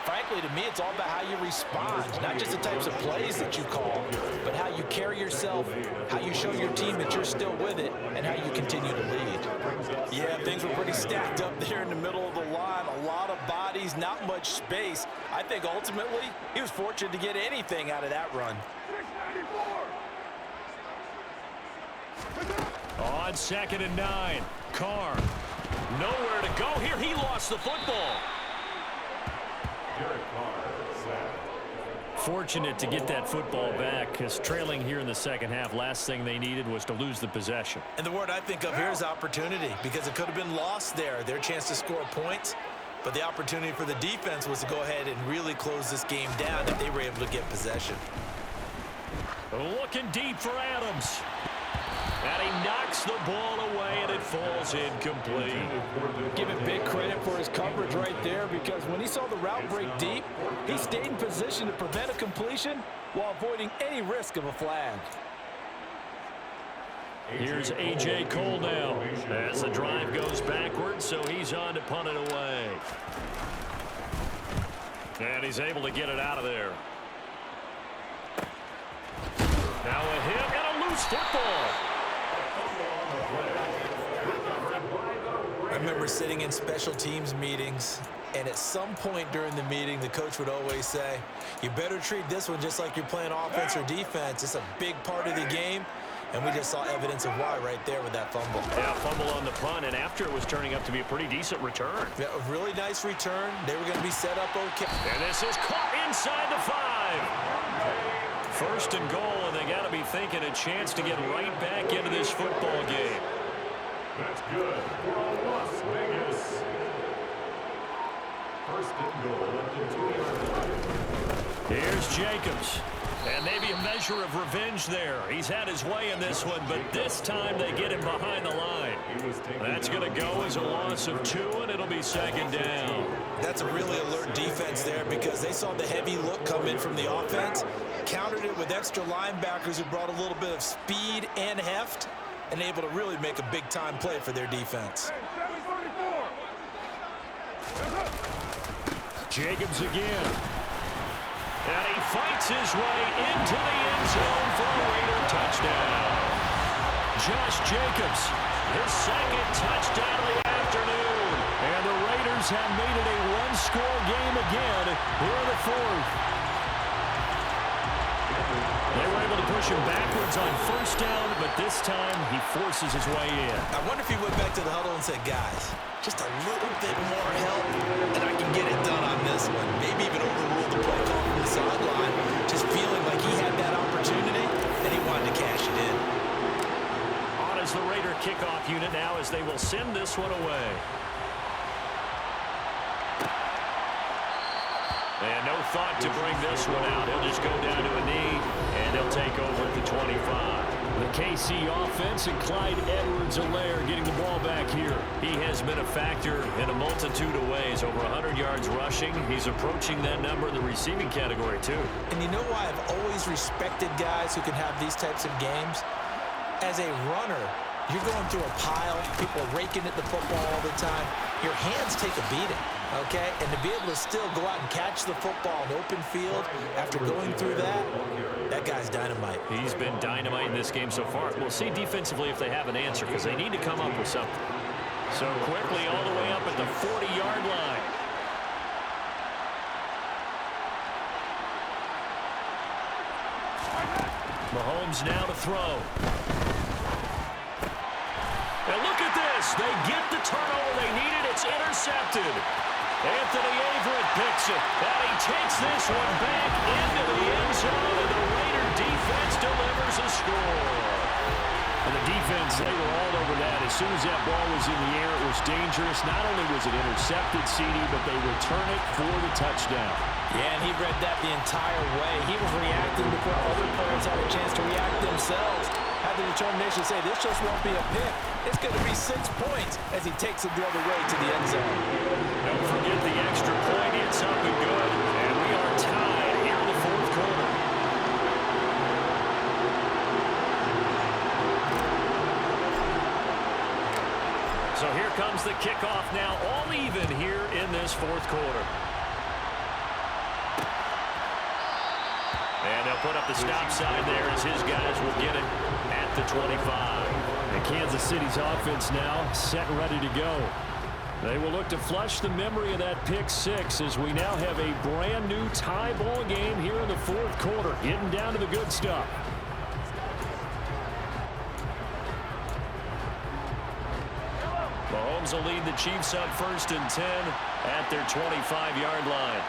frankly, to me, it's all about how you respond, not just the types of plays that you call, but how you carry yourself, how you show your team that you're still with it, and how you continue to lead. Yeah, things were pretty stacked up there in the middle of the line. A lot of bodies, not much space. I think ultimately he was fortunate to get anything out of that run. On 2nd and 9, Carr. Nowhere to go here. He lost the football. Derek Carr Fortunate to get that football back, because trailing here in the second half, last thing they needed was to lose the possession. And the word I think of here is opportunity, because it could have been lost there, their chance to score points. But the opportunity for the defense was to go ahead and really close this game down if they were able to get possession. Looking deep for Adams. And he knocks the ball away, and it falls incomplete. Give him big credit for his coverage right there, because when he saw the route break deep, he stayed in position to prevent a completion while avoiding any risk of a flag. Here's A.J. Cole now as the drive goes backwards, so he's on to punt it away. And he's able to get it out of there. Now a hit and a loose football. I remember sitting in special teams meetings, and at some point during the meeting, the coach would always say, you better treat this one just like you're playing offense or defense. It's a big part of the game. And we just saw evidence of why right there with that fumble. Yeah, fumble on the punt, and after it was turning up to be a pretty decent return. Yeah, a really nice return. They were going to be set up okay. And this is caught inside the 5. First and goal, and they got to be thinking a chance to get right back into this football game. That's good for Las Vegas. First and goal at the 2-yard line. Here's Jacobs. And maybe a measure of revenge there. He's had his way in this one, but this time they get him behind the line. That's going to go as a loss of 2, and it'll be second down. That's a really alert defense there, because they saw the heavy look come in from the offense, countered it with extra linebackers who brought a little bit of speed and heft, and able to really make a big-time play for their defense. Jacobs again. And he fights his way into the end zone for a Raider touchdown. Josh Jacobs, his second touchdown of the afternoon. And the Raiders have made it a one-score game again here in the fourth. They were able to push him backwards on first down, but this time he forces his way in. I wonder if he went back to the huddle and said, guys, just a little bit more help, and I can get it done on this one. Maybe even overrule the play call from the sideline, just feeling like he had that opportunity, and he wanted to cash it in. On is the Raider kickoff unit now as they will send this one away. And no thought to bring this one out. He'll just go down to a knee, and he'll take over at the 25. The KC offense and Clyde Edwards-Helaire getting the ball back here. He has been a factor in a multitude of ways. Over 100 yards rushing. He's approaching that number in the receiving category, too. And you know why I've always respected guys who can have these types of games? As a runner, you're going through a pile. People are raking at the football all the time. Your hands take a beating, okay? And to be able to still go out and catch the football in open field after going through that, that guy's dynamite. He's been dynamite in this game so far. We'll see defensively if they have an answer, because they need to come up with something. So quickly all the way up at the 40-yard line. Mahomes now to throw. And look at this. They get the turnover they needed. It's intercepted. Anthony Averett picks it. And he takes this one back into the end zone. And the Raider defense delivers a score. And the defense, they were all over that. As soon as that ball was in the air, it was dangerous. Not only was it intercepted, CD, but they return it for the touchdown. Yeah, and he read that the entire way. He was reacting before other players had a chance to react themselves. Had the determination to say, this just won't be a pick. It's going to be 6 points as he takes it the other way to the end zone. Don't forget the extra point. It's up and good. And we are tied here in the fourth quarter. So here comes the kickoff now, all even here in this fourth quarter. And they'll put up the stop sign there as his guys will get it at the 25. And Kansas City's offense now set and ready to go. They will look to flush the memory of that pick six as we now have a brand new tie ball game here in the fourth quarter, getting down to the good stuff. Mahomes will lead the Chiefs up 1st and 10 at their 25-yard line.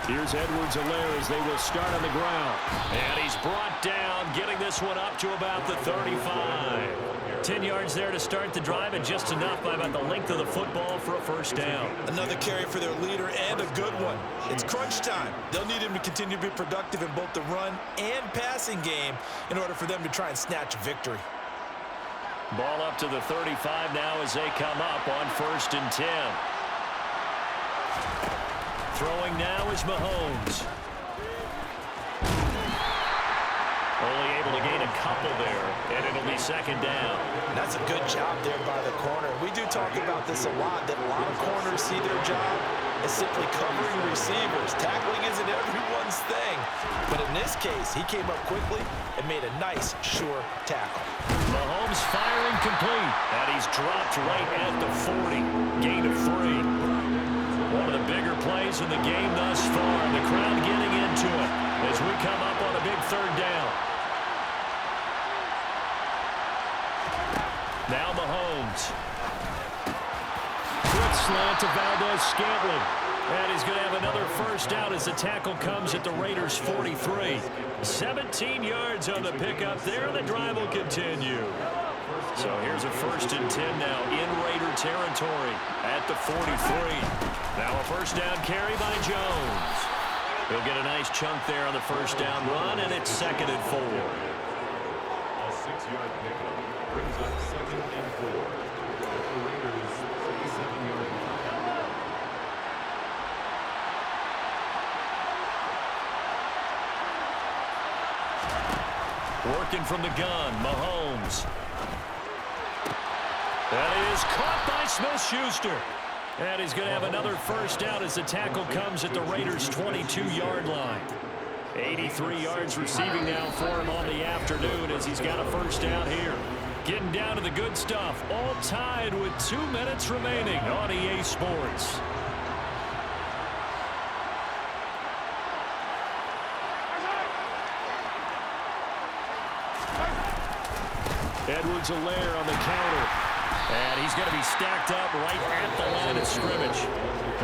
Here's Edwards-Helaire as they will start on the ground. And he's brought down, getting this one up to about the 35. 10 yards there to start the drive, and just enough by about the length of the football for a first down. Another carry for their leader, and a good one. It's crunch time. They'll need him to continue to be productive in both the run and passing game in order for them to try and snatch a victory. Ball up to the 35 now as they come up on 1st and 10. Throwing now is Mahomes. Only able to gain a couple there, and it'll be 2nd down. That's a good job there by the corner. We do talk about this a lot, that a lot of corners see their job as simply covering receivers. Tackling isn't everyone's thing. But in this case, he came up quickly and made a nice, sure tackle. Mahomes firing complete, and he's dropped right at the 40. Gain of 3. One of the bigger plays in the game thus far, and the crowd getting into it as we come up on a big 3rd down. Now Mahomes. Quick slant to Valdez-Scantling. And he's going to have another first down as the tackle comes at the Raiders' 43. 17 yards on the pickup there, and the drive will continue. So here's a 1st and 10 now in Raider territory at the 43. Now a first down carry by Jones. He'll get a nice chunk there on the first down run, and it's 2nd and 4. A 6-yard pickup brings up 2nd and 4. The Raiders' 37-yard line. Working from the gun, Mahomes. That is caught by Smith-Schuster. And he's going to have another first down as the tackle comes at the Raiders' 22-yard line. 83 yards receiving now for him on the afternoon as he's got a first down here. Getting down to the good stuff. All tied with 2 minutes remaining on EA Sports. Edwards-Helaire on the counter. And he's going to be stacked up right at the line of scrimmage.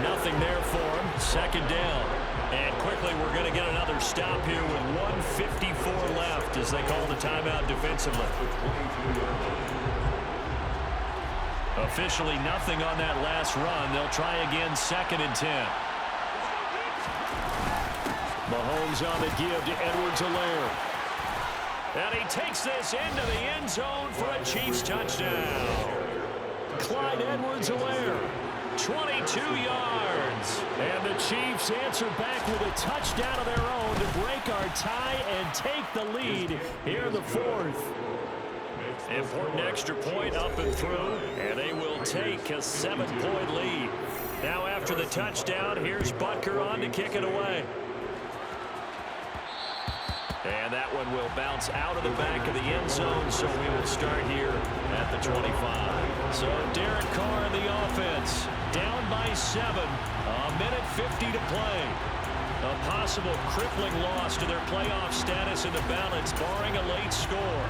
Nothing there for him. 2nd down. And quickly we're going to get another stop here with 1:54 left as they call the timeout defensively. Officially nothing on that last run. They'll try again 2nd and 10. Mahomes on the give to Edwards-Helaire. And he takes this into the end zone for a Chiefs touchdown. Clyde Edwards-Helaire, 22 yards. And the Chiefs answer back with a touchdown of their own to break our tie and take the lead here in the 4th. Important extra point up and through, and they will take a 7-point lead. Now after the touchdown, here's Butker on to kick it away. And that one will bounce out of the back of the end zone, so we will start here at the 25. So Derek Carr in the offense, down by 7, a minute 50 to play. A possible crippling loss to their playoff status in the balance, barring a late score.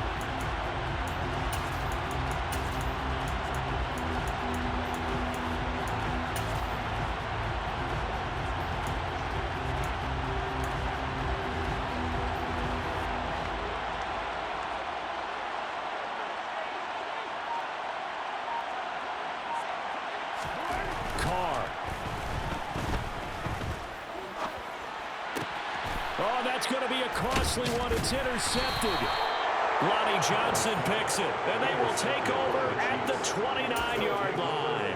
It's going to be a costly one. It's intercepted. Lonnie Johnson picks it, and they will take over at the 29-yard line.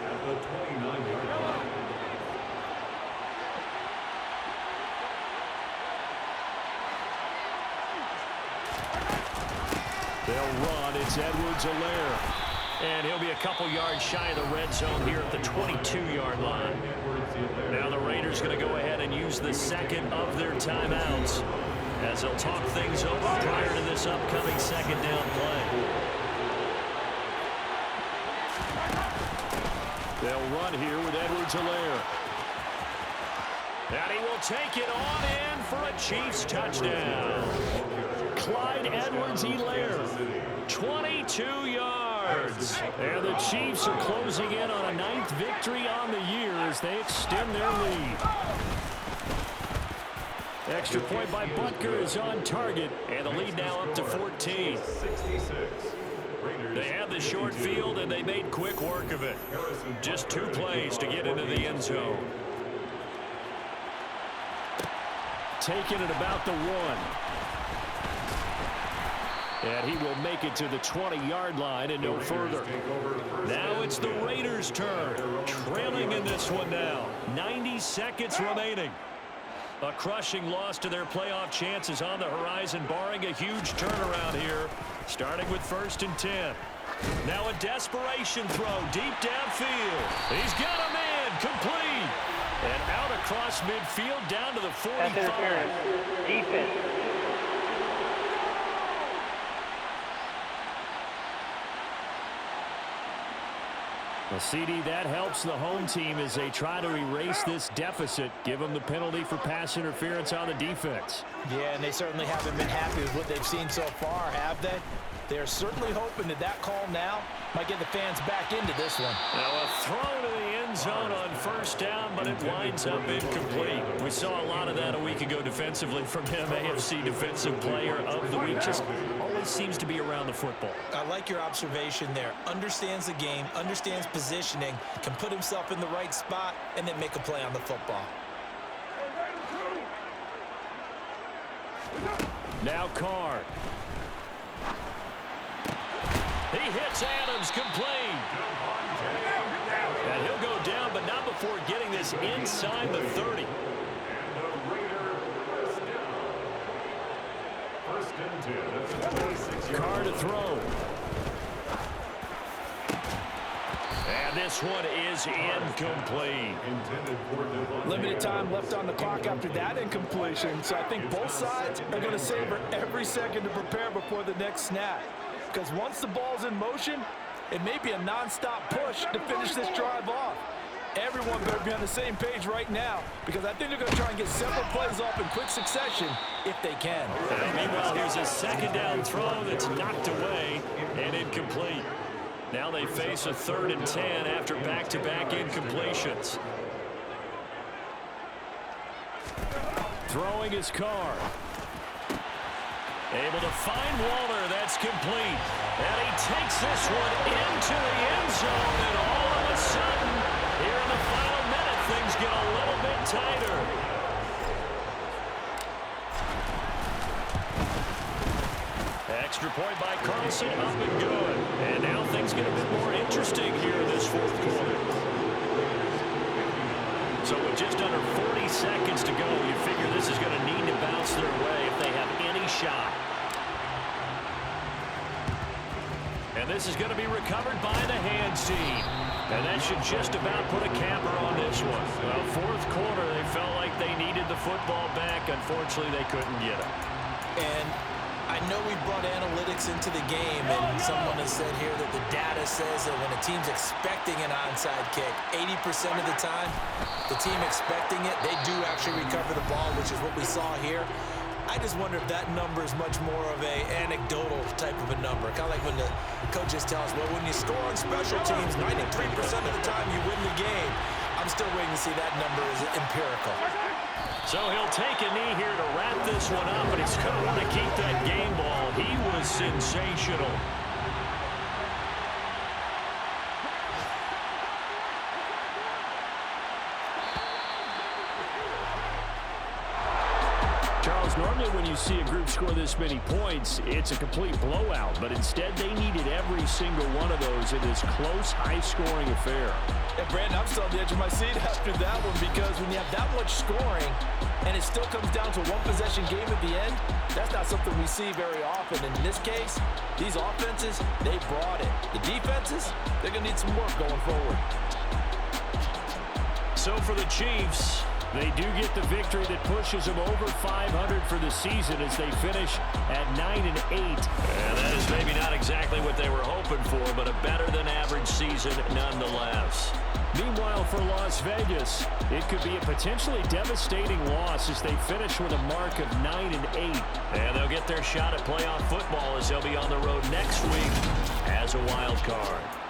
At the 29-yard line. They'll run. It's Edwards-Helaire. And he'll be a couple yards shy of the red zone here at the 22-yard line. Now the Raiders going to go ahead and use the 2nd of their timeouts as they'll talk things over prior to this upcoming 2nd down play. They'll run here with Edwards-Helaire. And he will take it on in for a Chiefs touchdown. Clyde Edwards-Helaire. 22 yards. And the Chiefs are closing in on a 9th victory on the year as they extend their lead. Extra point by Butker is on target, and the lead now up to 14. They had the short field, and they made quick work of it. Just 2 plays to get into the end zone. Taking it about the 1. And he will make it to the 20-yard line and no further. Now it's the Raiders' turn. Trailing in this one now. 90 seconds remaining. A crushing loss to their playoff chances on the horizon, barring a huge turnaround here, starting with 1st and 10. Now a desperation throw deep downfield. He's got a man, complete. And out across midfield down to the 45. Defense. Well, CD, that helps the home team as they try to erase this deficit. Give them the penalty for pass interference on the defense. Yeah, and they certainly haven't been happy with what they've seen so far, have they? They're certainly hoping that call now might get the fans back into this one. Now a throw to the end zone on 1st down, but it winds up incomplete. We saw a lot of that a week ago defensively from him. AFC Defensive Player of the Week. Just always seems to be around the football. I like your observation there. Understands the game, understands positioning, can put himself in the right spot, and then make a play on the football. Now Carr. He hits Adams, complete. And he'll go down, but not before getting this inside the 30. Carr to throw. And this one is incomplete. Limited time left on the clock after that incompletion, so I think both sides are going to savor every second to prepare before the next snap. Because once the ball's in motion, it may be a non-stop push to finish this drive off. Everyone better be on the same page right now, because I think they're going to try and get several plays off in quick succession if they can. And meanwhile, here's a 2nd down throw that's knocked away and incomplete. Now they face a 3rd and 10 after back-to-back incompletions. Throwing his Carr. Able to find Waller. That's complete. And he takes this one into the end zone. And all of a sudden, here in the final minute, things get a little bit tighter. Extra point by Carlson. Up and good. And now things get a bit more interesting here in this 4th quarter. So with just under 40 seconds to go, you figure this is going to need to bounce their way if they have any shot. And this is going to be recovered by the hands team. And that should just about put a capper on this one. Well, 4th quarter, they felt like they needed the football back. Unfortunately, they couldn't get it. And I know we brought analytics into the game, and someone has said here that the data says that when a team's expecting an onside kick, 80% of the time, the team expecting it, they do actually recover the ball, which is what we saw here. I just wonder if that number is much more of a anecdotal type of a number. Kind of like when the coaches tell us, well, when you score on special teams, 93% of the time you win the game. I'm still waiting to see that number is empirical. So he'll take a knee here to wrap this one up, and he's going to want to keep that game ball. He was sensational. Charles, normally when you see a group score this many points, it's a complete blowout, but instead they needed every single one of those in this close, high-scoring affair. And Brandon, I'm still on the edge of my seat after that one, because when you have that much scoring and it still comes down to a one-possession game at the end, that's not something we see very often. And in this case, these offenses, they brought it. The defenses, they're going to need some work going forward. So for the Chiefs, they do get the victory that pushes them over 500 for the season as they finish at 9-8. And that is maybe not exactly what they were hoping for, but a better-than-average season nonetheless. Meanwhile, for Las Vegas, it could be a potentially devastating loss as they finish with a mark of 9-8. And they'll get their shot at playoff football as they'll be on the road next week as a wild card.